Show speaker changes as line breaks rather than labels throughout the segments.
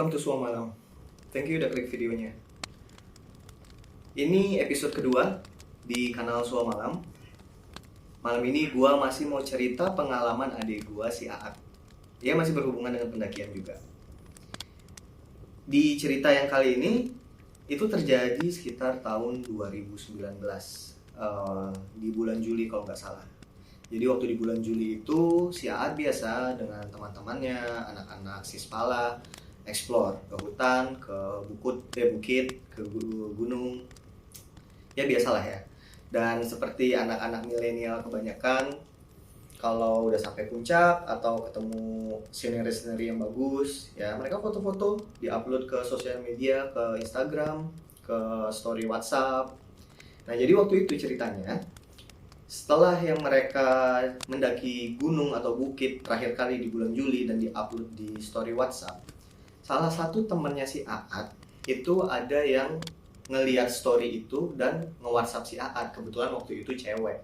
welcome to Suang Malam. Thank you udah klik videonya. Ini episode kedua di kanal Suang Malam. Malam ini gua masih mau cerita pengalaman adik gua si Aat. Dia masih berhubungan dengan pendakian juga. Di cerita yang kali ini itu terjadi sekitar tahun 2019, di bulan Juli kalau nggak salah. Jadi waktu di bulan Juli itu si Aat biasa dengan teman-temannya, anak-anak Sispala, explore ke hutan, ke bukit, ke gunung. Ya biasalah ya. Dan seperti anak-anak milenial kebanyakan, kalau udah sampai puncak atau ketemu scenery-scenery yang bagus, ya mereka foto-foto, diupload ke sosial media, ke Instagram, ke story WhatsApp. Nah jadi waktu itu ceritanya, setelah yang mereka mendaki gunung atau bukit terakhir kali di bulan Juli dan diupload di story WhatsApp, salah satu temannya si Aat itu ada yang ngeliat story itu dan nge-WhatsApp si Aat. Kebetulan waktu itu cewek.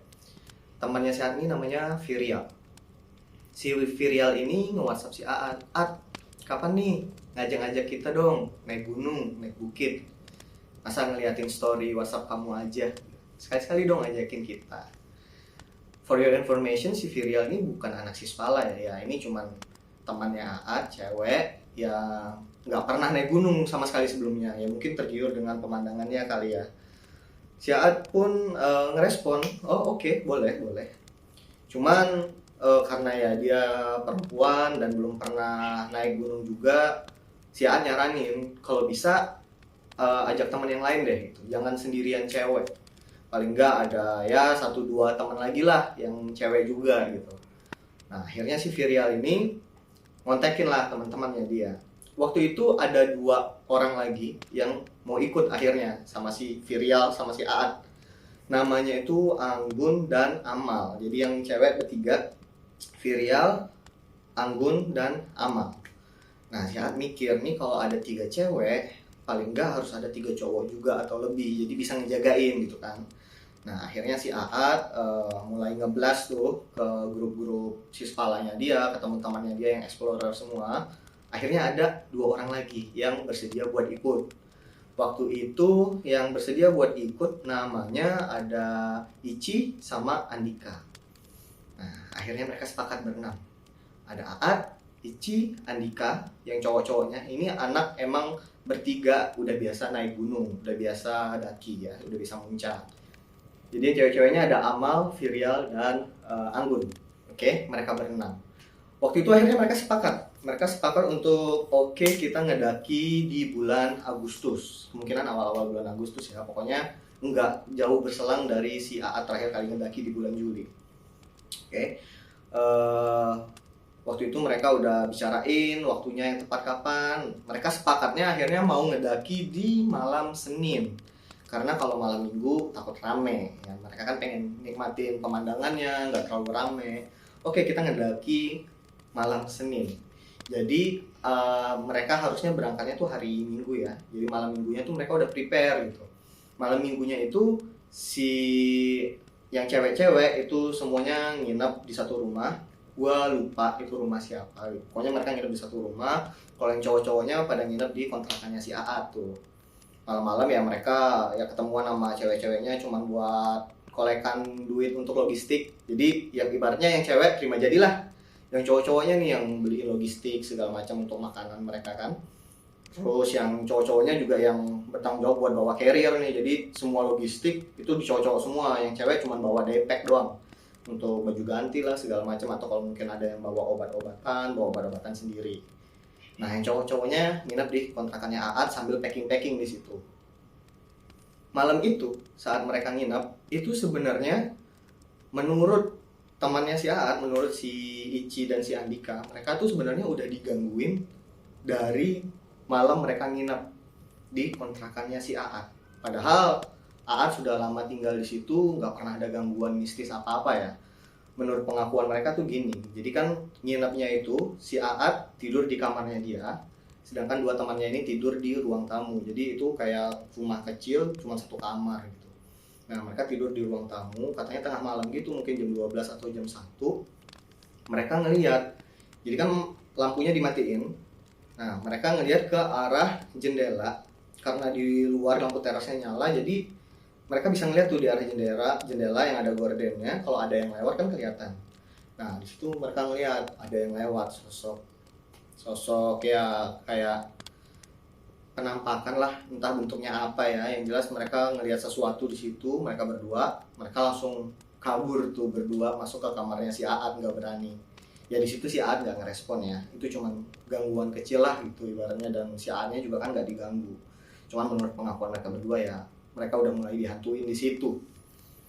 Temannya si Aat ini namanya Virial. Si Virial ini nge-WhatsApp si Aat, "Aat, kapan nih ngajak-ngajak kita dong naik gunung, naik bukit? Masa ngeliatin story WhatsApp kamu aja? Sekali-sekali dong ajakin kita." For your information, si Virial ini bukan anak Sispala ya. Ini cuman temannya Aat, cewek yang nggak pernah naik gunung sama sekali sebelumnya. Ya mungkin tergiur dengan pemandangannya kali ya. Si Aat pun ngerespon, "Oh oke, boleh. Cuman karena ya dia perempuan dan belum pernah naik gunung juga, si Aat nyaranin kalau bisa ajak teman yang lain deh gitu. Jangan sendirian cewek. Paling nggak ada ya 1-2 teman lagi lah yang cewek juga gitu." Nah akhirnya si Virial ini ngontekin lah teman-temannya dia. Waktu itu ada 2 orang lagi yang mau ikut akhirnya sama si Virial sama si Aat. Namanya itu Anggun dan Amal. Jadi yang cewek bertiga, Virial, Anggun, dan Amal. Nah si Aat mikir nih kalau ada 3 cewek, paling nggak harus ada 3 cowok juga atau lebih. Jadi bisa ngejagain gitu kan. Nah akhirnya si Aat mulai ngeblas tuh ke grup-grup Sispalanya dia, ke teman-temannya dia yang explorer semua. Akhirnya ada 2 orang lagi yang bersedia buat ikut. Waktu itu yang bersedia buat ikut namanya ada Ici sama Andika. Nah akhirnya mereka sepakat berenam. Ada Aat, Ici, Andika yang cowok-cowoknya. Ini anak emang bertiga udah biasa naik gunung, udah biasa daki ya, udah bisa muncak. Jadi cewek-ceweknya ada Amal, Virial, dan Anggun. Oke, mereka berenam. Waktu itu akhirnya mereka sepakat untuk kita ngedaki di bulan Agustus. Kemungkinan awal-awal bulan Agustus ya. Pokoknya nggak jauh berselang dari si Aat terakhir kali ngedaki di bulan Juli. Oke. Waktu itu mereka udah bicarain waktunya yang tepat kapan. Mereka sepakatnya akhirnya mau ngedaki di malam Senin. Karena kalau malam Minggu takut rame ya. Mereka kan pengen nikmatin pemandangannya, nggak terlalu rame. Oke, kita ngedaki malam Senin. Jadi mereka harusnya berangkatnya tuh hari Minggu ya. Jadi malam Minggunya tuh mereka udah prepare gitu. Malam Minggunya itu si yang cewek-cewek itu semuanya nginep di satu rumah. Gua lupa itu rumah siapa. Pokoknya mereka nginep di satu rumah. Kalau yang cowok-cowoknya pada nginep di kontrakannya si Aat tuh. Malam-malam ya mereka ya ketemuan sama cewek-ceweknya cuma buat kolekan duit untuk logistik. Jadi yang ibaratnya yang cewek terima jadilah, yang cowok-cowoknya nih yang beli logistik segala macam untuk makanan mereka kan. Terus yang cowok-cowoknya juga yang bertanggung jawab buat bawa carrier nih. Jadi semua logistik itu di cowok-cowok semua, yang cewek cuma bawa daypack doang untuk baju ganti lah segala macam, atau kalau mungkin ada yang bawa obat-obatan sendiri. Nah yang cowok-cowoknya nginep di kontrakannya Aat sambil packing-packing di situ. Malam itu saat mereka nginep itu sebenarnya menurut temannya si Aat, menurut si Ici dan si Andika, mereka tuh sebenarnya udah digangguin dari malam mereka nginep di kontrakannya si Aat. Padahal Aat sudah lama tinggal di situ, nggak pernah ada gangguan mistis apa-apa ya. Menurut pengakuan mereka tuh gini, jadi kan nginepnya itu si Aat tidur di kamarnya dia, sedangkan 2 temannya ini tidur di ruang tamu. Jadi itu kayak rumah kecil cuma 1 kamar gitu. Nah mereka tidur di ruang tamu, katanya tengah malam gitu, mungkin jam 12 atau jam 1. Mereka ngeliat, jadi kan lampunya dimatiin, Nah, mereka ngelihat ke arah jendela karena di luar lampu terasnya nyala, jadi mereka bisa ngeliat tuh di arah jendela yang ada gordennya. Kalau ada yang lewat kan kelihatan. Nah, di situ mereka ngeliat ada yang lewat, sosok ya kayak penampakan lah, entah bentuknya apa ya. Yang jelas mereka ngelihat sesuatu di situ. Mereka berdua, mereka langsung kabur tuh berdua masuk ke kamarnya si Aat, nggak berani. Ya di situ si Aat nggak ngerespon ya, itu cuman gangguan kecil lah gitu ibaratnya, dan si Aatnya juga kan nggak diganggu. Cuman menurut pengakuan mereka berdua ya, mereka udah mulai dihantuin di situ.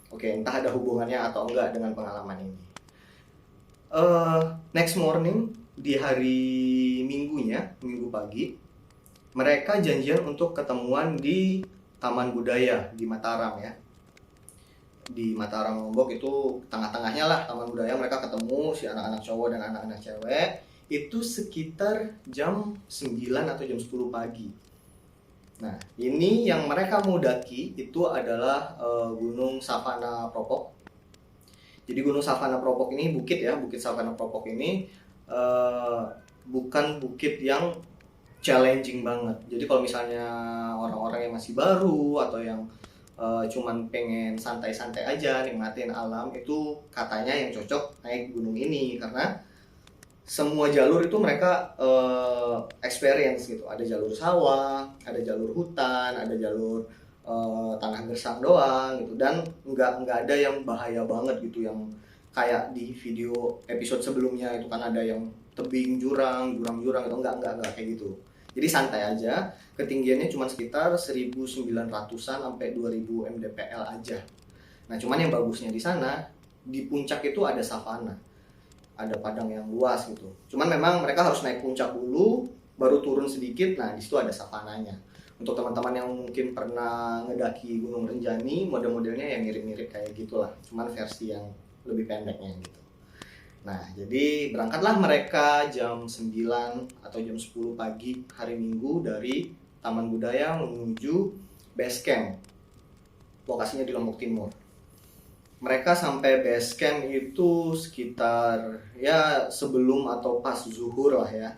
Oke, entah ada hubungannya atau enggak dengan pengalaman ini. Next morning, di hari Minggunya, Minggu pagi, mereka janjian untuk ketemuan di Taman Budaya di Mataram ya. Di Mataram Lombok itu tengah-tengahnya lah Taman Budaya. Mereka ketemu si anak-anak cowok dan anak-anak cewek itu sekitar jam 9 atau jam 10 pagi. Nah, ini yang mereka mau daki itu adalah Gunung Savana Propok. Jadi Gunung Savana Propok ini bukit ya, Bukit Savana Propok ini bukan bukit yang challenging banget. Jadi kalau misalnya orang-orang yang masih baru atau yang cuman pengen santai-santai aja nikmatin alam, itu katanya yang cocok naik gunung ini karena semua jalur itu mereka experience gitu. Ada jalur sawah, ada jalur hutan, ada jalur tanah gersang doang gitu, dan nggak ada yang bahaya banget gitu yang kayak di video episode sebelumnya itu kan ada yang tebing jurang itu enggak kayak gitu. Jadi santai aja, ketinggiannya cuma sekitar 1900-an sampai 2000 mdpl aja. Nah, cuman yang bagusnya di sana, di puncak itu ada savana. Ada padang yang luas gitu. Cuman memang mereka harus naik puncak dulu, baru turun sedikit. Nah, di situ ada savananya. Untuk teman-teman yang mungkin pernah ngedaki Gunung Rinjani, model-modelnya yang mirip-mirip kayak gitulah. Cuman versi yang lebih pendeknya gitu. Nah, jadi berangkatlah mereka jam 9 atau jam 10 pagi hari Minggu dari Taman Budaya menuju base camp. Lokasinya di Lombok Timur. Mereka sampai base camp itu sekitar ya sebelum atau pas zuhur lah ya.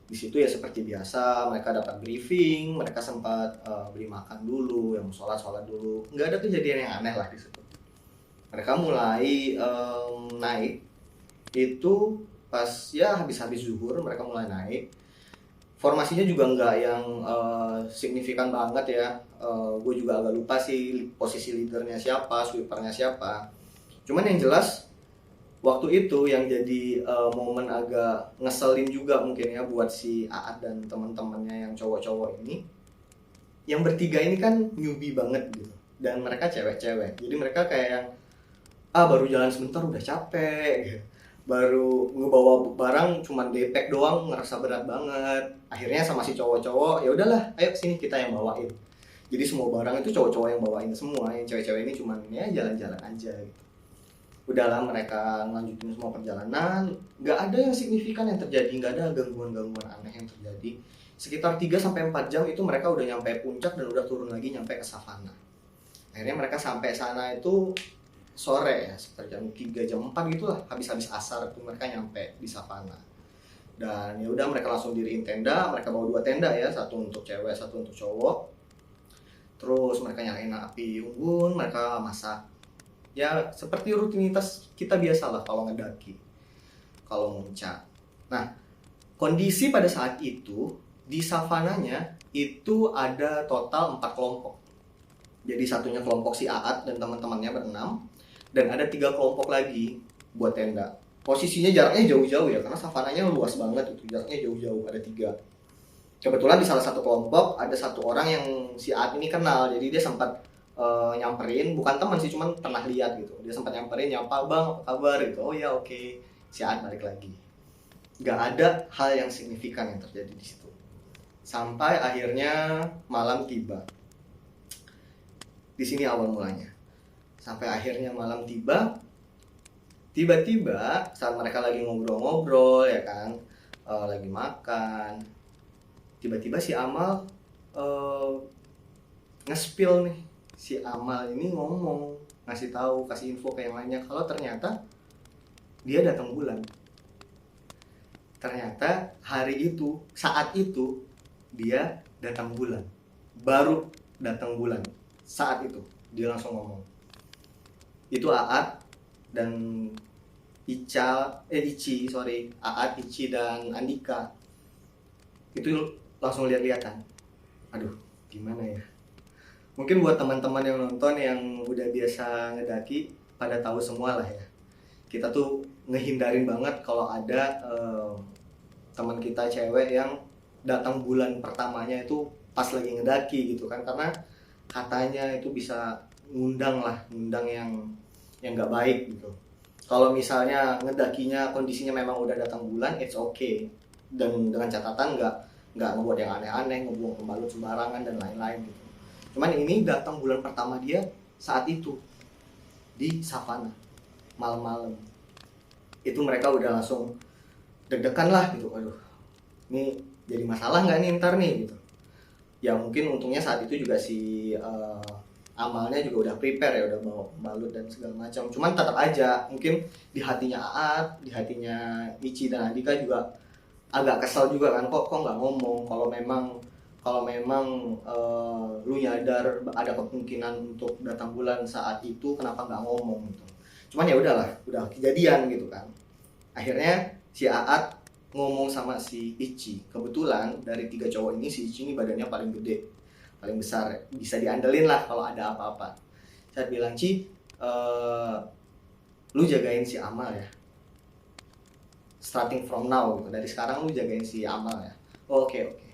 Di situ ya seperti biasa mereka dapat briefing, mereka sempat beli makan dulu, yang sholat dulu. Nggak ada kejadian yang aneh lah di situ. Mereka mulai naik itu pas ya habis zuhur, mereka mulai naik. Formasinya juga nggak yang signifikan banget ya. Gue juga agak lupa sih posisi leadernya siapa, sweepernya siapa. Cuman yang jelas waktu itu yang jadi momen agak ngeselin juga mungkin ya buat si Aat dan teman-temannya yang cowok-cowok ini. Yang bertiga ini kan newbie banget gitu, dan mereka cewek-cewek. Jadi mereka kayak yang baru jalan sebentar udah capek gitu. Baru ngebawa barang cuman depek doang ngerasa berat banget. Akhirnya sama si cowok-cowok, ya udahlah, ayo sini kita yang bawain. Jadi semua barang itu cowok-cowok yang bawain semua, yang cewek-cewek ini cuman ya jalan-jalan aja gitu. Udahlah, mereka ngelanjutin semua perjalanan, nggak ada yang signifikan yang terjadi, nggak ada gangguan-gangguan aneh yang terjadi. Sekitar 3-4 jam itu mereka udah nyampe puncak dan udah turun lagi nyampe ke savana. Akhirnya mereka sampai sana itu sore ya, sekitar jam 3 jam 4 gitulah, habis asar tuh mereka nyampe di savana. Dan ya udah mereka langsung diriin tenda, mereka bawa 2 tenda ya, satu untuk cewek, satu untuk cowok. Terus mereka nyalain api unggun, mereka masak. Ya seperti rutinitas kita biasa lah kalau ngedaki, kalau muncak. Nah, kondisi pada saat itu di savananya itu ada total 4 kelompok. Jadi satunya kelompok si Aat dan teman-temannya berenam, dan ada 3 kelompok lagi buat tenda. Posisinya jaraknya jauh-jauh ya, karena savananya luas banget itu, jaraknya jauh-jauh, ada 3. Kebetulan di salah satu kelompok ada satu orang yang si Aat ini kenal, jadi dia sempat nyamperin, bukan teman sih, cuman pernah lihat gitu. Dia sempat nyamperin, nyapa, bang apa kabar gitu. Oh ya oke. Si Aat balik lagi. Gak ada hal yang signifikan yang terjadi di situ. Sampai akhirnya malam tiba. Di sini awal mulanya. Sampai akhirnya malam tiba, tiba-tiba saat mereka lagi ngobrol-ngobrol ya kan, lagi makan, tiba-tiba si Amal nge-spill nih. Si Amal ini ngomong, ngasih tahu, kasih info ke yang lainnya kalau ternyata dia datang bulan. Ternyata hari itu, saat itu dia datang bulan. Baru datang bulan. Saat itu dia langsung ngomong. Itu Aat dan Aat, Ici dan Andika itu langsung lihat-lihatan. Aduh, gimana ya? Mungkin buat teman-teman yang nonton yang udah biasa ngedaki pada tahu semua lah ya. Kita tuh ngehindarin banget kalau ada teman kita cewek yang datang bulan pertamanya itu pas lagi ngedaki gitu kan, karena katanya itu bisa ngundang yang nggak baik gitu. Kalau misalnya ngedakinya kondisinya memang udah datang bulan, it's okay, dan dengan catatan nggak ngebuat yang aneh-aneh, ngebuang pembalut sembarangan dan lain-lain gitu. Cuman ini datang bulan pertama dia saat itu di savana malam-malam, itu mereka udah langsung deg-degan lah gitu. Aduh, ini jadi masalah nggak nih ntar nih gitu. Ya mungkin untungnya saat itu juga si Amalnya juga udah prepare ya, udah bawa pembalut dan segala macam. Cuman tetap aja mungkin di hatinya Aat, di hatinya Ici dan Andika juga agak kesal juga kan, kok nggak ngomong kalau memang lu nyadar ada kemungkinan untuk datang bulan saat itu, kenapa nggak ngomong gitu. Cuman ya udahlah, udah kejadian gitu kan. Akhirnya si Aat ngomong sama si Ici. Kebetulan dari 3 cowok ini si Ici ini badannya paling gede, paling besar, bisa diandelin lah kalau ada apa-apa. Saya bilang, Ci, lu jagain si Amal ya, starting from now gitu. Dari sekarang lu jagain si Amal ya. Oke.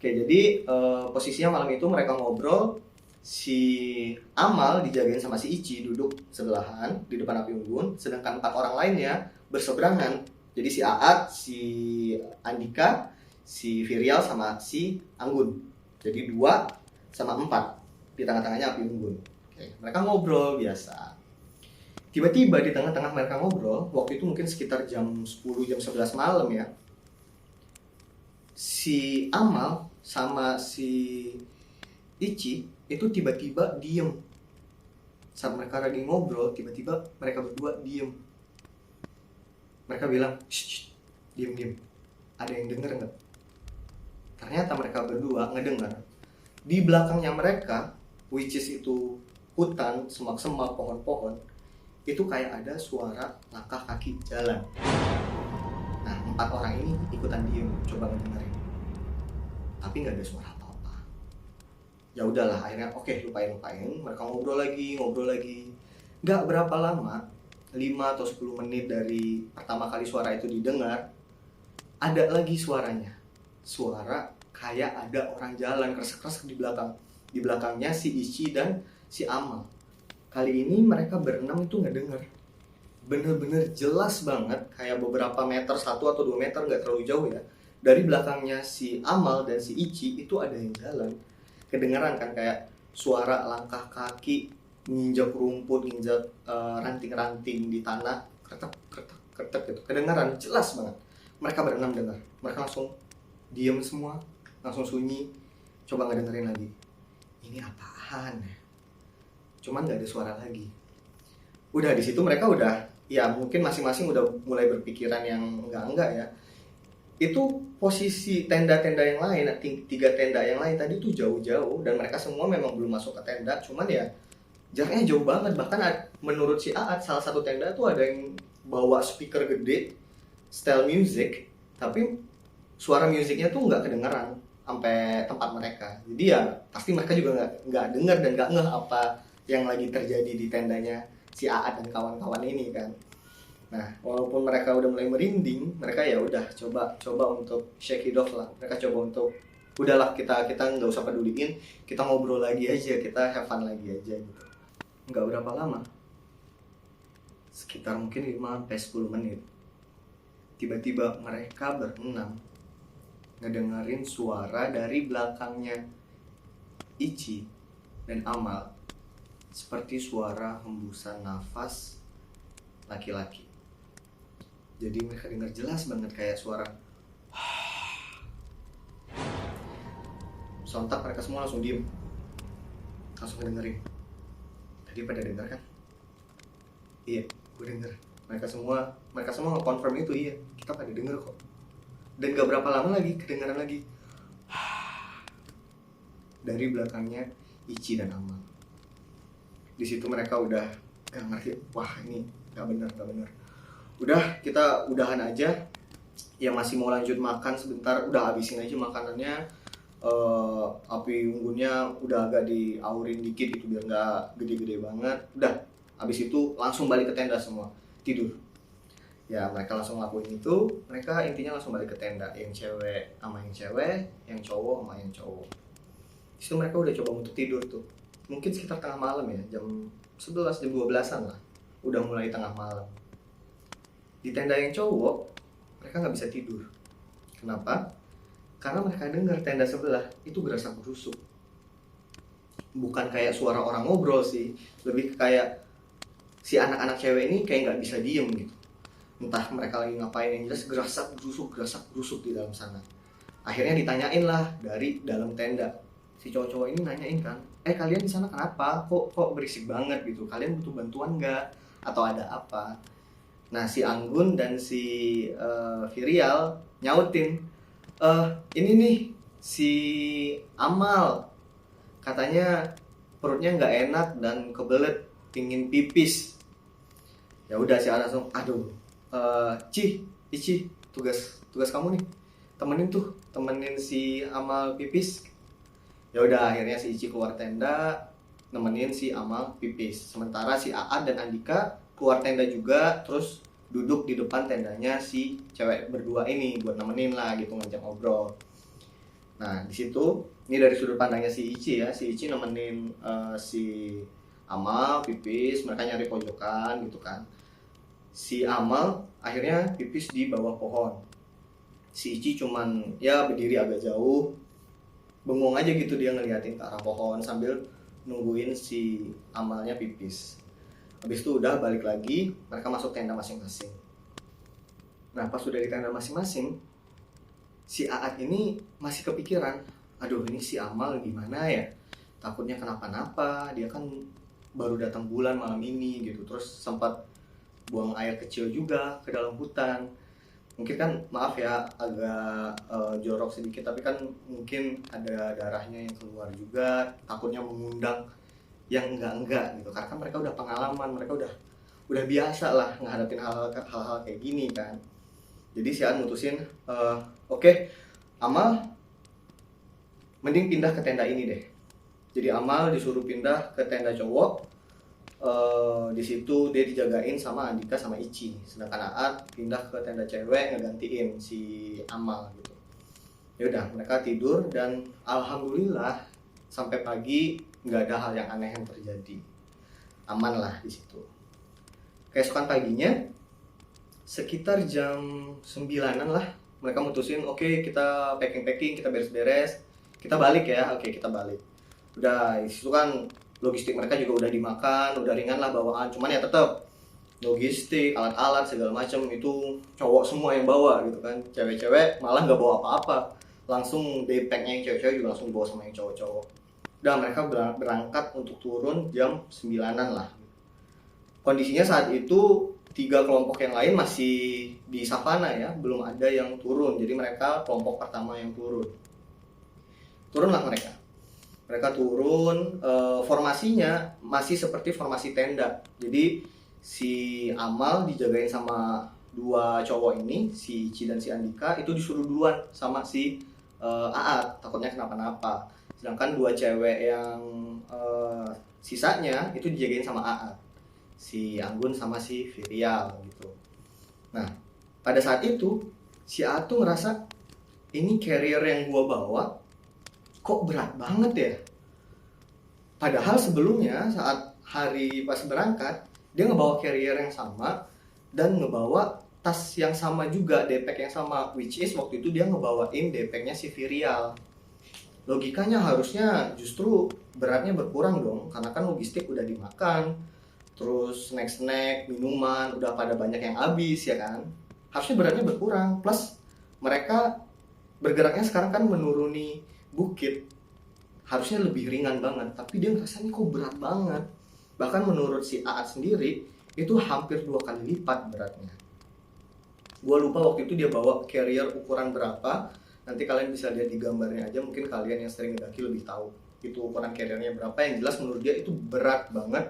Jadi posisinya malam itu mereka ngobrol. Si Amal dijagain sama si Ici, duduk sebelahan di depan api unggun, sedangkan 4 orang lainnya berseberangan. Jadi si Aat, si Andika, si Virial sama si Anggun. Jadi 2 sama 4 di tengah-tengahnya api unggun. Oke, mereka ngobrol biasa. Tiba-tiba di tengah-tengah mereka ngobrol, waktu itu mungkin sekitar jam 10, jam 11 malam ya, si Amal sama si Ici itu tiba-tiba diem. Saat mereka lagi ngobrol, tiba-tiba mereka berdua diem. Mereka bilang, shh, diem. Ada yang denger nggak? Ternyata mereka berdua ngedengar di belakangnya mereka, which is itu hutan, semak-semak, pohon-pohon, itu kayak ada suara langkah kaki jalan. Nah, 4 orang ini ikutan diem, coba ngedengerin, tapi nggak ada suara apa-apa. Ya udahlah, akhirnya oke, lupain. Mereka ngobrol lagi. Nggak berapa lama, 5 atau 10 menit dari pertama kali suara itu didengar, ada lagi suaranya. Suara kayak ada orang jalan kresek-kresek di belakang. Di belakangnya si Ici dan si Amal. Kali ini mereka berenam itu ngedenger. Bener-bener jelas banget, kayak beberapa meter, 1 atau 2 meter, nggak terlalu jauh ya. Dari belakangnya si Amal dan si Ici itu ada yang jalan. Kedengeran kan kayak suara langkah kaki nginjak rumput, nginjak ranting-ranting di tanah, kretek gitu. Kedengeran jelas banget. Mereka berenam dengar. Mereka langsung diem semua, langsung sunyi, coba ngedengerin lagi. Ini apaan ya? Cuman nggak ada suara lagi. Udah di situ mereka udah, ya mungkin masing-masing udah mulai berpikiran yang enggak ya. Itu posisi tenda-tenda yang lain, 3 tenda yang lain tadi tuh jauh-jauh, dan mereka semua memang belum masuk ke tenda. Cuman ya jaraknya jauh banget. Bahkan menurut si Aat, salah satu tenda tuh ada yang bawa speaker gede, style music, tapi suara musiknya tuh nggak kedengeran sampai tempat mereka. Jadi ya pasti mereka juga nggak dengar dan nggak ngeh apa yang lagi terjadi di tendanya si Aat dan kawan-kawan ini kan. Nah, walaupun mereka udah mulai merinding, mereka ya udah coba untuk shake it off lah. Mereka coba untuk udahlah, kita nggak usah peduliin, kita ngobrol lagi aja, kita have fun lagi aja gitu. Nggak berapa lama, sekitar mungkin 5-10 menit, tiba-tiba mereka berenam ngedengerin suara dari belakangnya Ici dan Amal, seperti suara hembusan nafas laki-laki. Jadi mereka dengar jelas banget kayak suara. Sontak mereka semua langsung diem, langsung dengerin. Tadi pada denger kan? Iya, gue denger. Mereka semua nge-confirm itu, iya kita pada denger kok. Dan gak berapa lama lagi kedengaran lagi dari belakangnya Ichi dan Amal. Di situ mereka udah gak ngerti, wah ini gak bener. Udah, kita udahan aja. Yang masih mau lanjut makan sebentar, udah habisin aja makanannya. Api unggunnya udah agak diaurin dikit gitu biar nggak gede-gede banget. Udah, habis itu langsung balik ke tenda semua, tidur. Ya mereka langsung ngelakuin itu. Mereka intinya langsung balik ke tenda, yang cewek sama yang cewek, yang cowok sama yang cowok. Disitu mereka udah coba untuk tidur tuh, mungkin sekitar tengah malam ya, jam 11, jam 12-an lah, udah mulai tengah malam. Di tenda yang cowok mereka nggak bisa tidur. Kenapa? Karena mereka dengar tenda sebelah itu gerasak gerusuk. Bukan kayak suara orang ngobrol sih, lebih kayak si anak-anak cewek ini kayak nggak bisa diem gitu. Entah mereka lagi ngapain, yang jelas gerasak gerusuk di dalam sana. Akhirnya ditanyain lah dari dalam tenda. Si cowok-cowok ini nanyain kan, kalian di sana kenapa? Kok berisik banget gitu? Kalian butuh bantuan nggak? Atau ada apa? Nah si Anggun dan si Virial nyautin, ini nih si Amal katanya perutnya nggak enak dan kebelet pingin pipis. Ya udah si Ana langsung, aduh, Ichi, tugas kamu nih, temenin si Amal pipis. Ya udah, akhirnya si Ichi keluar tenda nemenin si Amal pipis. Sementara si Aad dan Andika keluar tenda juga, terus duduk di depan tendanya si cewek berdua ini buat nemenin lah gitu, ngajak ngobrol. Nah di situ, ini dari sudut pandangnya si Ichi ya, si Ichi nemenin si Amal pipis, mereka nyari pojokan gitu kan. Si Amal akhirnya pipis di bawah pohon. Si Ichi cuman ya berdiri agak jauh, bengong aja gitu dia ngeliatin ke arah pohon sambil nungguin si Amalnya pipis. Habis itu udah balik lagi, mereka masuk tenda masing-masing. Nah pas udah di tenda masing-masing, si Aad ini masih kepikiran, aduh ini si Amal gimana ya, takutnya kenapa-napa, dia kan baru datang bulan malam ini gitu. Terus sempat buang air kecil juga ke dalam hutan. Mungkin kan, maaf ya agak jorok sedikit, tapi kan mungkin ada darahnya yang keluar juga, takutnya mengundang yang enggak gitu. Karena kan mereka udah pengalaman, mereka udah biasa lah ngadepin hal-hal kayak gini kan. Jadi si An mutusin, oke, Amal mending pindah ke tenda ini deh. Jadi Amal disuruh pindah ke tenda cowok. Di situ dia dijagain sama Andika sama Ichi. Sedangkan Aad pindah ke tenda cewek ngegantiin si Amal gitu. Ya udah, mereka tidur dan alhamdulillah sampai pagi nggak ada hal yang aneh yang terjadi, aman lah di situ. Keesokan paginya sekitar jam 9-an lah, mereka mutusin, oke, kita packing, kita beres-beres, kita balik ya. Oke, kita balik. Udah, itu kan logistik mereka juga udah dimakan, udah ringan lah bawaan, cuman ya tetap logistik, alat-alat segala macam itu cowok semua yang bawa gitu kan. Cewek-cewek malah nggak bawa apa-apa, langsung daypacknya yang cewek-cewek juga langsung bawa sama yang cowok-cowok. Udah, mereka berangkat untuk turun jam 9-an lah. Kondisinya saat itu 3 kelompok yang lain masih di savana ya, belum ada yang turun. Jadi mereka kelompok pertama yang turun. Turunlah mereka turun, formasinya masih seperti formasi tenda. Jadi si Amal dijagain sama 2 cowok ini, si Ichi dan si Andika, itu disuruh duluan sama si Aad, takutnya kenapa-napa. Sedangkan 2 cewek yang sisanya itu dijagain sama Aad, si Anggun sama si Virial gitu. Nah pada saat itu si Aad tuh ngerasa, ini carrier yang gua bawa kok berat banget ya. Padahal sebelumnya saat hari pas berangkat dia ngebawa carrier yang sama dan ngebawa tas yang sama juga, depek yang sama, which is waktu itu dia ngebawain depeknya si Virial. Logikanya harusnya justru beratnya berkurang dong, karena kan logistik udah dimakan, terus snack, minuman udah pada banyak yang habis ya kan. Harusnya beratnya berkurang, plus mereka bergeraknya sekarang kan menuruni bukit, harusnya lebih ringan banget. Tapi dia ngerasa ini kok berat banget. Bahkan menurut si Aad sendiri, itu hampir 2 kali lipat beratnya. Gue lupa waktu itu dia bawa carrier ukuran berapa. Nanti kalian bisa lihat di gambarnya aja, mungkin kalian yang sering ngedaki lebih tahu itu ukuran carriernya berapa. Yang jelas menurut dia itu berat banget,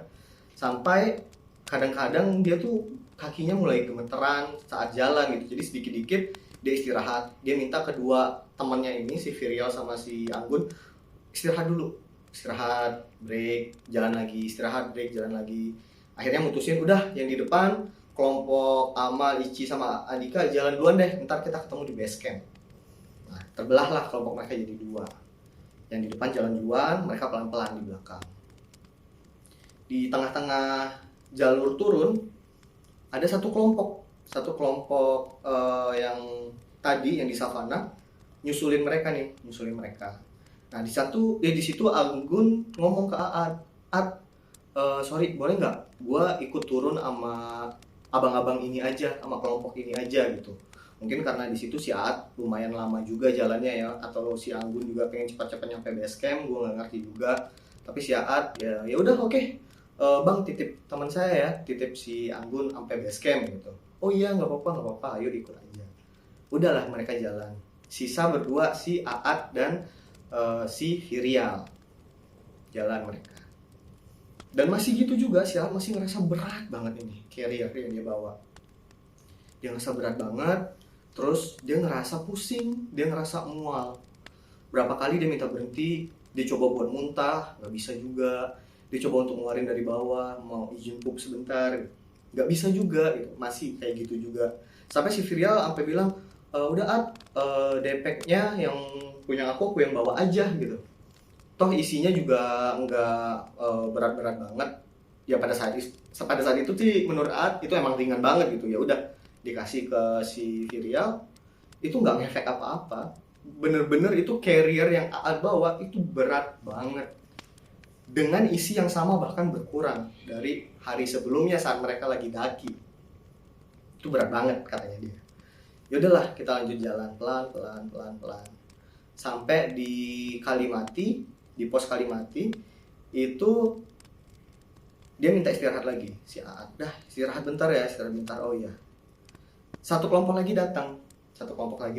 sampai kadang-kadang dia tuh kakinya mulai gemeteran saat jalan gitu. Jadi sedikit-dikit dia istirahat. Dia minta kedua temannya ini, si Virial sama si Anggun, istirahat dulu, istirahat, break, jalan lagi, istirahat, break, jalan lagi. Akhirnya mutusin, udah yang di depan kelompok Amal, Ici sama Andika jalan duluan deh, ntar kita ketemu di base camp. Nah, terbelahlah kelompok mereka jadi 2. Yang di depan jalan duluan, mereka pelan-pelan di belakang. Di tengah-tengah jalur turun ada satu kelompok yang tadi yang di savana nyusulin mereka. Nah di situ Anggun ngomong ke Aad, sorry boleh nggak gua ikut turun sama abang-abang ini aja, sama kelompok ini aja gitu. Mungkin karena di situ si Aad lumayan lama juga jalannya ya, atau si Anggun juga pengen cepat-cepat nyampe base camp, gue nggak ngerti juga. Tapi si Aad ya udah oke. Bang titip teman saya ya, titip si Anggun sampai base camp gitu. Oh iya nggak apa-apa, ayo ikut aja. Udahlah mereka jalan. Sisa berdua si Aad dan si Virial jalan mereka. Dan masih gitu juga si Aad masih ngerasa berat banget ini carrier yang dia bawa. Dia ngerasa berat banget, terus dia ngerasa pusing, dia ngerasa mual. Berapa kali dia minta berhenti, dia coba buat muntah, nggak bisa juga. Dia coba untuk ngeluarin dari bawah, mau izin pup sebentar, nggak bisa juga, gitu. Masih kayak gitu juga. Sampai si Virial sampai bilang, udah Ad, depeknya yang punya aku yang bawa aja gitu. Toh isinya juga nggak berat-berat banget. Ya pada saat itu sih menurut Ad itu emang ringan banget gitu. Ya udah dikasih ke si Virial, itu nggak ngefek apa-apa. Bener-bener itu carrier yang Aad bawa itu berat banget, dengan isi yang sama bahkan berkurang dari hari sebelumnya saat mereka lagi daki. Itu berat banget katanya dia. Ya udahlah kita lanjut jalan pelan sampai di Kalimati, di pos Kalimati itu dia minta istirahat lagi si Aad. Dah istirahat bentar. Oh iya, satu kelompok lagi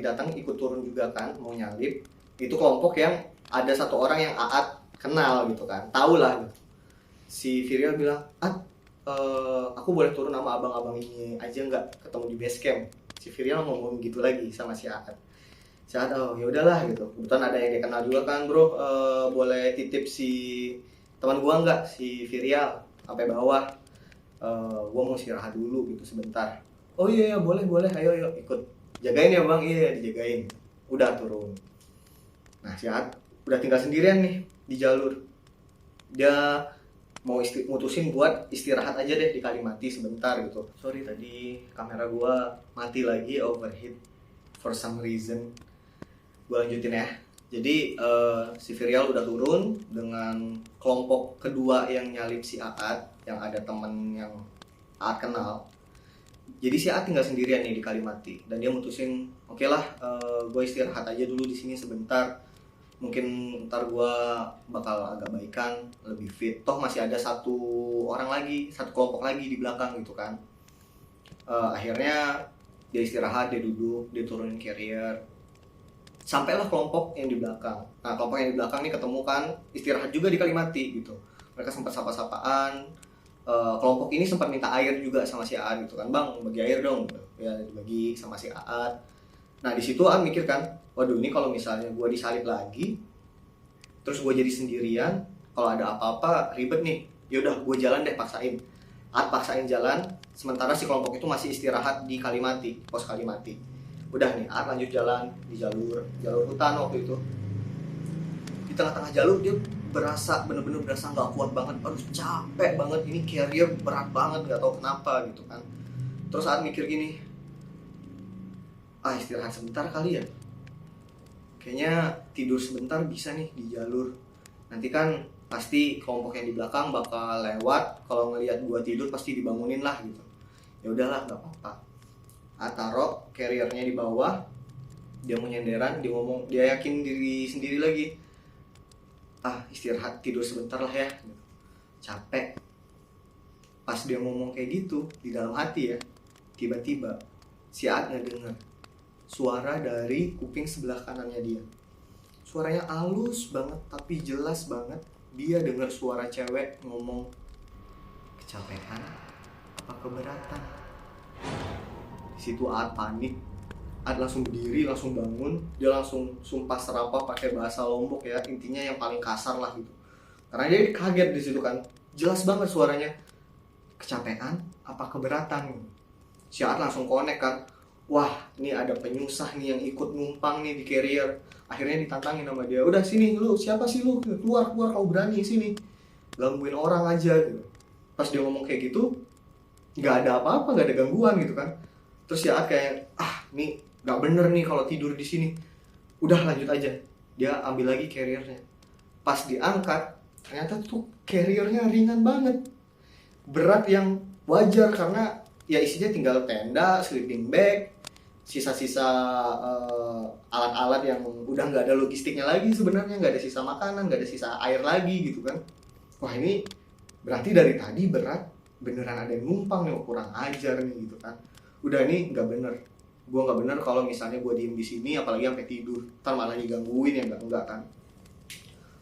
datang ikut turun juga kan, mau nyalip. Itu kelompok yang ada satu orang yang Aad kenal gitu kan, tahu lah gitu. Si Virial bilang, aku boleh turun sama abang-abang ini aja nggak, ketemu di base camp. Si Virial ngomong gitu lagi sama si Aad. Si Aad, oh ya udahlah gitu. Kebetulan ada yang dia kenal juga kan, bro, boleh titip si teman gua nggak, si Virial sampai bawah. Gua mau istirahat dulu gitu sebentar. Oh iya boleh, ayo ikut, jagain ya bang. Iya dijagain. Udah turun. Nah si Aad udah tinggal sendirian nih di jalur. Dia mau mutusin buat istirahat aja deh di Kalimati sebentar gitu. Sorry tadi kamera gua mati lagi, overheat for some reason. Gua lanjutin ya. Jadi si Virial udah turun dengan kelompok kedua yang nyalip si Aad, yang ada temen yang Aad kenal. Jadi si Aad tinggal sendirian nih di Kalimati, dan dia mutusin, oke lah, gue istirahat aja dulu di sini sebentar. Mungkin ntar gue bakal agak baikan, lebih fit. Toh masih ada satu kelompok lagi di belakang gitu kan. Akhirnya dia istirahat, dia duduk, dia turunin carrier. Sampailah kelompok yang di belakang. Nah kelompok yang di belakang nih ketemu kan, istirahat juga di Kalimati gitu. Mereka sempat sapa-sapaan. Kelompok ini sempat minta air juga sama si Aad gitu kan, bang bagi air dong gitu. Ya dibagi sama si Aad. Nah di situ Aad mikir kan, waduh ini kalau misalnya gue disalip lagi, terus gue jadi sendirian, kalau ada apa-apa ribet nih. Yaudah gue jalan deh, paksain. Aad paksain jalan, sementara si kelompok itu masih istirahat di Kalimati, pos Kalimati. Udah nih Aad lanjut jalan di jalur hutan waktu itu. Di tengah-tengah jalur dia bener-bener berasa nggak kuat banget, aduh capek banget, ini carrier berat banget, nggak tahu kenapa gitu kan. Terus Aad mikir gini, istirahat sebentar kali ya, kayaknya tidur sebentar bisa nih di jalur, nanti kan pasti kelompok yang di belakang bakal lewat, kalau ngelihat gua tidur pasti dibangunin lah gitu. Ya udahlah nggak apa-apa. Taruh carriernya di bawah, dia mau nyenderan, dia yakin diri sendiri lagi, istirahat tidur sebentar lah ya, capek. Pas dia ngomong kayak gitu di dalam hati ya, tiba-tiba si Aat ngedenger suara dari kuping sebelah kanannya dia. Suaranya halus banget tapi jelas banget. Dia dengar suara cewek ngomong, kecapean apa keberatan. Di situ Aat panik. Aat langsung berdiri, langsung bangun. Dia langsung sumpah serapah pakai bahasa Lombok ya, intinya yang paling kasar lah gitu. Karena dia kaget di situ kan, jelas banget suaranya, kecapean apa keberatan. Si Aat langsung connect kan, wah ini ada penyusah nih yang ikut numpang nih di carrier. Akhirnya ditantangin sama dia, udah sini lu, siapa sih lu, keluar kau berani sini, gangguin orang aja gitu. Pas dia ngomong kayak gitu, nggak ada apa-apa, nggak ada gangguan gitu kan. Terus si Aat kayak, nih nggak bener nih kalau tidur di sini, udah lanjut aja. Dia ambil lagi carriernya. Pas diangkat, ternyata tuh carriernya ringan banget, berat yang wajar karena ya isinya tinggal tenda, sleeping bag, sisa-sisa alat-alat yang udah nggak ada logistiknya lagi sebenarnya, nggak ada sisa makanan, nggak ada sisa air lagi gitu kan. Wah ini berarti dari tadi berat, beneran ada yang numpang nih, kurang ajar nih gitu kan. Udah nih nggak bener, gue nggak bener kalau misalnya gue diem di sini apalagi sampai tidur, ntar malah digangguin ya, enggak kan.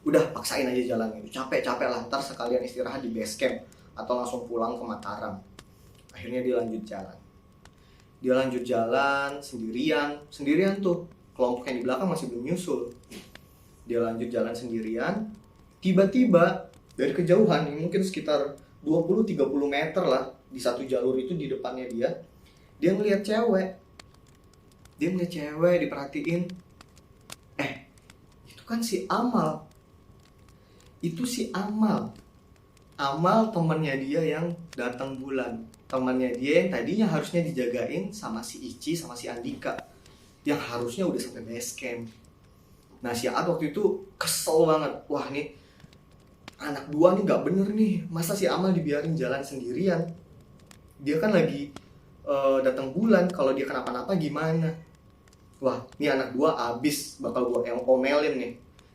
Udah paksain aja jalan itu, capek lah, ntar sekalian istirahat di base camp atau langsung pulang ke Mataram. Akhirnya dia lanjut jalan sendirian tuh, kelompok yang di belakang masih belum nyusul. Dia lanjut jalan sendirian, tiba-tiba dari kejauhan mungkin sekitar 20-30 meter lah, di satu jalur itu di depannya dia ngeliat cewek. Diperhatiin, itu kan si Amal. Itu si Amal temannya dia yang datang bulan, temannya dia yang tadinya harusnya dijagain sama si Ici sama si Andika, yang harusnya udah sampai base camp. Nah si Aat waktu itu kesel banget, wah nih anak dua nih nggak bener nih, masa si Amal dibiarin jalan sendirian, dia kan lagi datang bulan, kalau dia kenapa-napa gimana. Wah ini anak dua abis, bakal gue omelin nih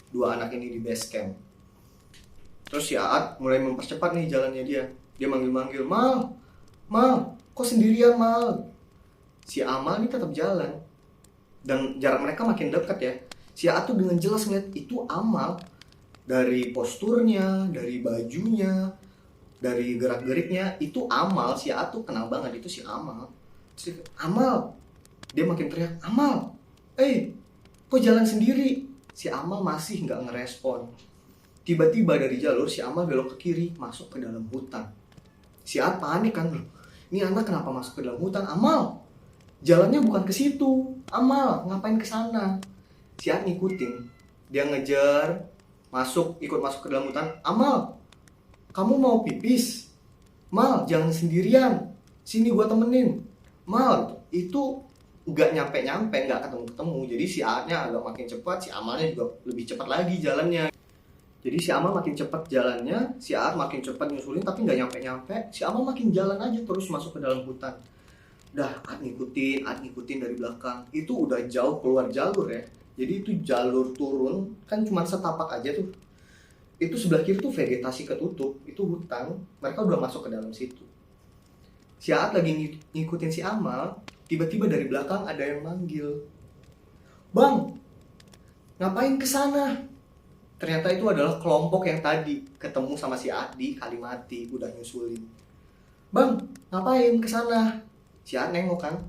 dua anak ini di base camp. Terus si Aat mulai mempercepat nih jalannya dia manggil-manggil, Mal, kok sendirian Mal? Si Amal ini tetap jalan, dan jarak mereka makin dekat ya. Si Aat tuh dengan jelas ngeliat itu Amal, dari posturnya, dari bajunya, dari gerak-geriknya, itu Amal. Si Aat tuh kenal banget itu si Amal. Amal, dia makin teriak, Amal, kok jalan sendiri? Si Amal masih nggak ngerespon. Tiba-tiba dari jalur si Amal belok ke kiri, masuk ke dalam hutan. Si Aat panik kan, ini anak kenapa masuk ke dalam hutan? Amal, jalannya bukan ke situ. Amal, ngapain ke sana? Si Aat ngikutin, dia ngejar, ikut masuk ke dalam hutan. Amal, kamu mau pipis? Mal, jangan sendirian, sini gua temenin. Mal, itu nggak nyampe, nggak ketemu. Jadi si Aatnya agak makin cepat, si Amalnya juga lebih cepat lagi jalannya. Jadi si Amal makin cepat jalannya, si Aat makin cepat nyusulin tapi nggak nyampe. Si Amal makin jalan aja terus masuk ke dalam hutan. Udah Aat ngikutin dari belakang. Itu udah jauh keluar jalur ya. Jadi itu jalur turun kan cuma setapak aja tuh. Itu sebelah kiri tuh vegetasi ketutup, itu hutan. Mereka udah masuk ke dalam situ. Si Aat lagi ngikutin si Amal, tiba-tiba dari belakang ada yang manggil, Bang, ngapain kesana? Ternyata itu adalah kelompok yang tadi ketemu sama si Aat di Kalimati, udah nyusulin. Bang, ngapain kesana? Si Aat nengok kan,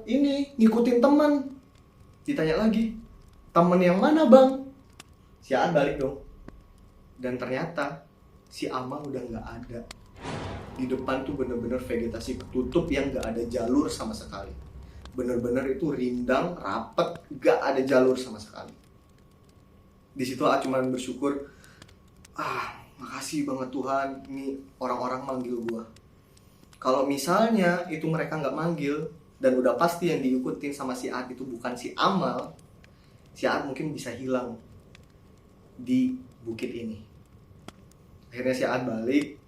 ini ngikutin teman. Ditanya lagi, teman yang mana bang? Si Aat balik dong. Dan ternyata si Amal udah gak ada. Di depan tuh bener-bener vegetasi ketutup yang gak ada jalur sama sekali. Bener-bener itu rindang, rapet, gak ada jalur sama sekali. Di situ Aat cuma bersyukur, makasih banget Tuhan, ini orang-orang manggil gua. Kalau misalnya itu mereka nggak manggil dan udah pasti yang diikutin sama si Aat itu bukan si Amal, si Aat mungkin bisa hilang di bukit ini. Akhirnya si Aat balik,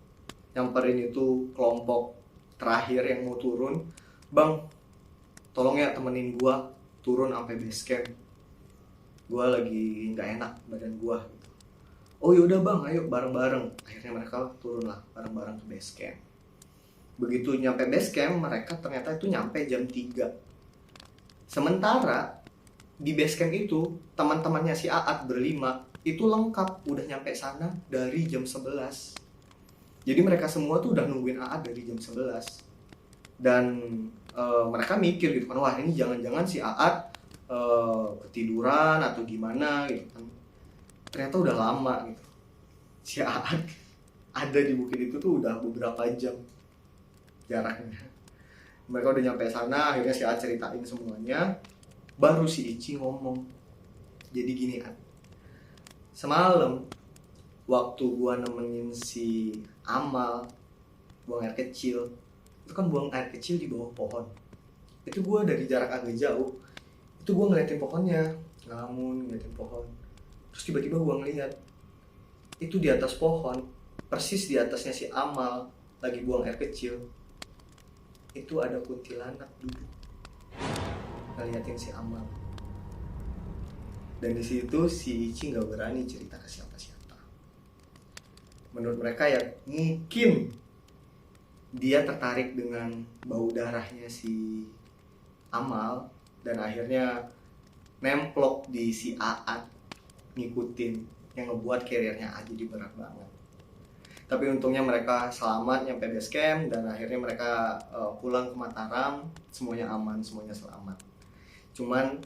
nyamperin itu kelompok terakhir yang mau turun. Bang, tolong ya temenin gua turun sampai base camp. Gua lagi nggak enak badan gua. Oh yaudah bang, ayo bareng-bareng. Akhirnya mereka turun lah bareng-bareng ke base camp. Begitu nyampe base camp, mereka ternyata itu nyampe jam 3. Sementara di base camp itu teman-temannya si Aat berlima itu lengkap udah nyampe sana dari jam 11. Jadi mereka semua tuh udah nungguin Aat dari jam 11. Dan mereka mikir gitu kan, wah ini jangan-jangan si Aat ketiduran atau gimana gitu kan. Ternyata udah lama gitu. Si Aat ada di bukit itu tuh udah beberapa jam jaraknya. Mereka udah nyampe sana, akhirnya si Aat ceritain semuanya. Baru si Ici ngomong, jadi gini Aat, semalam waktu gua nemenin si Amal buang air kecil, itu kan buang air kecil di bawah pohon. Itu gua dari jarak agak jauh, itu gua ngeliatin pohonnya, ngelamun ngeliatin pohon. Terus tiba-tiba gua ngeliat, itu di atas pohon, persis di atasnya si Amal lagi buang air kecil, itu ada kuntilanak duduk ngeliatin si Amal. Dan di situ si Ici nggak berani cerita ke siapa-siapa. Menurut mereka ya mungkin dia tertarik dengan bau darahnya si Amal dan akhirnya nemplok di si Aat, ngikutin, yang ngebuat karirnya Aat jadi berat banget. Tapi untungnya mereka selamat nyampe base camp dan akhirnya mereka pulang ke Mataram, semuanya aman, semuanya selamat. Cuman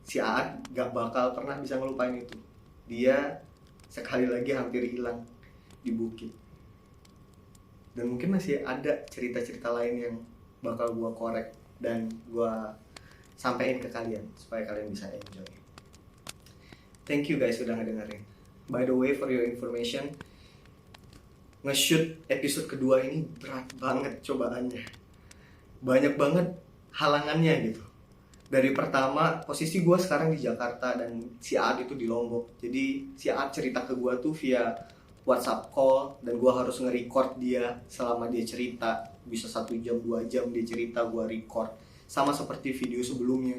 si Aat gak bakal pernah bisa ngelupain itu. Dia sekali lagi hampir hilang di bukit. Dan mungkin masih ada cerita-cerita lain yang bakal gua korek dan gua sampein ke kalian supaya kalian bisa enjoy. Thank you guys sudah ngedengerin. By the way, for your information, nge-shoot episode kedua ini berat banget cobaannya. Banyak banget halangannya gitu. Dari pertama, posisi gue sekarang di Jakarta dan si Aat itu di Lombok. Jadi si Aat cerita ke gue tuh via WhatsApp call dan gue harus nge-record dia selama dia cerita. Bisa 1 jam, 2 jam dia cerita, gue record. Sama seperti video sebelumnya.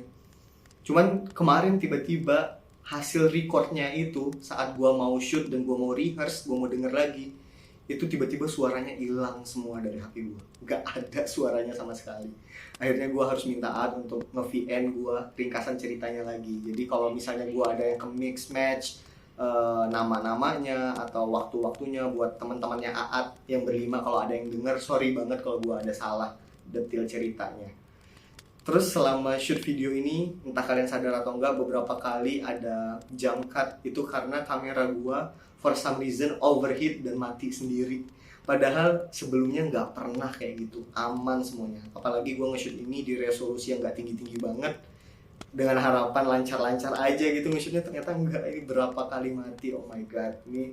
Cuman kemarin tiba-tiba hasil recordnya itu saat gue mau shoot dan gue mau rehearse, gue mau denger lagi, itu tiba-tiba suaranya hilang semua dari HP gue, gak ada suaranya sama sekali. Akhirnya gue harus minta Aat untuk nge-VN gue ringkasan ceritanya lagi. Jadi kalau misalnya gue ada yang ke mix match nama-namanya atau waktu-waktunya buat teman-temannya Aat yang berlima, kalau ada yang denger, sorry banget kalau gue ada salah detail ceritanya. Terus selama shoot video ini, entah kalian sadar atau enggak, beberapa kali ada jump cut. Itu karena kamera gua for some reason overheat dan mati sendiri. Padahal sebelumnya nggak pernah kayak gitu, aman semuanya. Apalagi gua nge-shoot ini di resolusi yang nggak tinggi-tinggi banget, dengan harapan lancar-lancar aja gitu nge-shootnya, ternyata enggak. Ini berapa kali mati, oh my god. Ini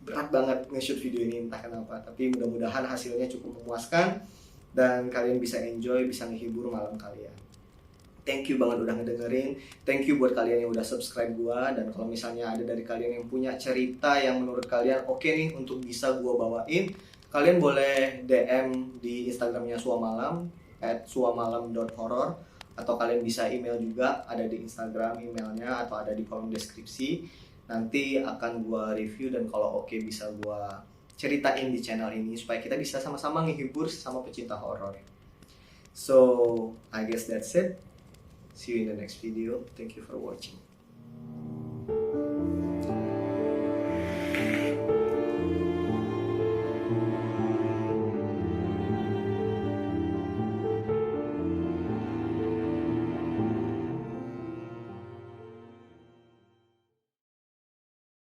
berat banget nge-shoot video ini, entah kenapa. Tapi mudah-mudahan hasilnya cukup memuaskan dan kalian bisa enjoy, bisa menghibur malam kalian. Thank you banget udah ngedengerin. Thank you buat kalian yang udah subscribe gua. Dan kalau misalnya ada dari kalian yang punya cerita yang menurut kalian oke nih untuk bisa gua bawain, kalian boleh DM di Instagramnya Suamalam @suamalam.horror, atau kalian bisa email juga, ada di Instagram emailnya atau ada di kolom deskripsi. Nanti akan gua review dan kalau oke bisa gua ceritain di channel ini supaya kita bisa sama-sama menghibur sesama pecinta horor. So, I guess that's it. See you in the next video. Thank you for watching.